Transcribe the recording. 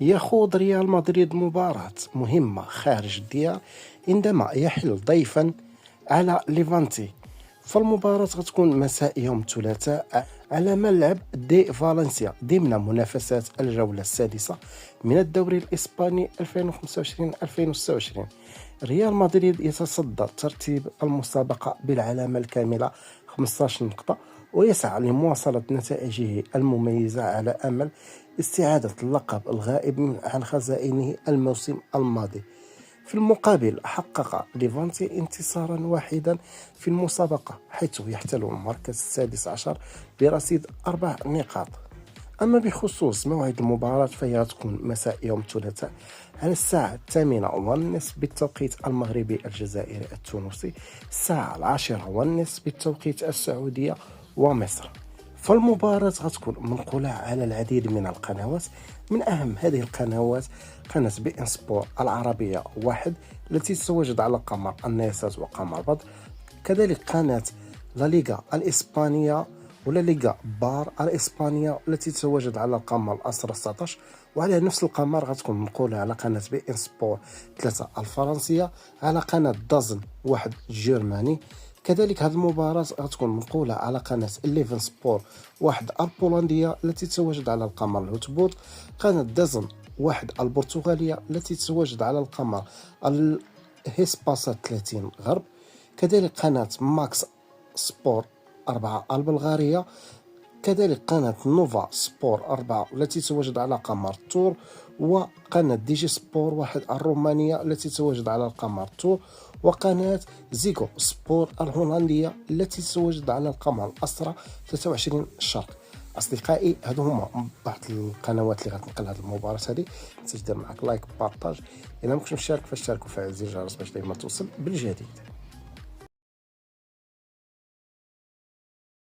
يخوض ريال مدريد مباراة مهمة خارج الديار عندما يحل ضيفا على ليفانتي. فالمباراة غتكون مساء يوم الثلاثاء على ملعب دي فالنسيا ضمن منافسات الجولة السادسة من الدوري الإسباني 2025-2026. ريال مدريد يتصدر ترتيب المسابقة بالعلامة الكاملة 15 نقطة، ويسعى لمواصلة نتائجه المميزة على أمل استعادة اللقب الغائب عن خزائنه الموسم الماضي. في المقابل حقق ليفانتي انتصارا واحدا في المسابقة، حيث يحتل المركز السادس عشر برصيد 4 نقاط. أما بخصوص موعد المباراة فهي تكون مساء يوم الثلاثاء على الساعة 8:30 بالتوقيت المغربي الجزائري التونسي، الساعة 10:30 بالتوقيت السعودية ومصر. فالمباراة غتكون منقولة على العديد من القنوات. من أهم هذه القنوات قناة بي إن سبور العربية 1 التي تتواجد على قمر النيسات وقمر بدر، كذلك قناة لا ليغا الإسبانية ولا ليغا بار الإسبانية التي تتواجد على القمر الأسرة 19، وعلى نفس القمر غتكون منقولة على قناة بي إن سبور 3 الفرنسية، على قناة دازن 1 الجرماني. كذلك هذه المباراة غتكون منقولة على قناة 11 سبور 1 البولندية التي تتواجد على القمر الهوتبورت، قناة دازن 1 البرتغالية التي تتواجد على القمر الهيسباسات 30 غرب، كذلك قناة ماكس سبور 4 البلغارية، كذلك قناة نوفا سبور 4 التي تتواجد على قمر تور، وقناة دي جي سبور 1 الرومانية التي تتواجد على القمر تور، وقناة زيغو سبور الهولندية التي تتواجد على القمر الأسرة 23 الشرق. أصدقائي، هادو هما بعض القنوات اللي غتنقل هذه المباراة هذه. تقدر معك لايك بارطاج، إلا مكنتش مشترك فاشترك وفعل زر الجرس باش دايما توصل بالجديد.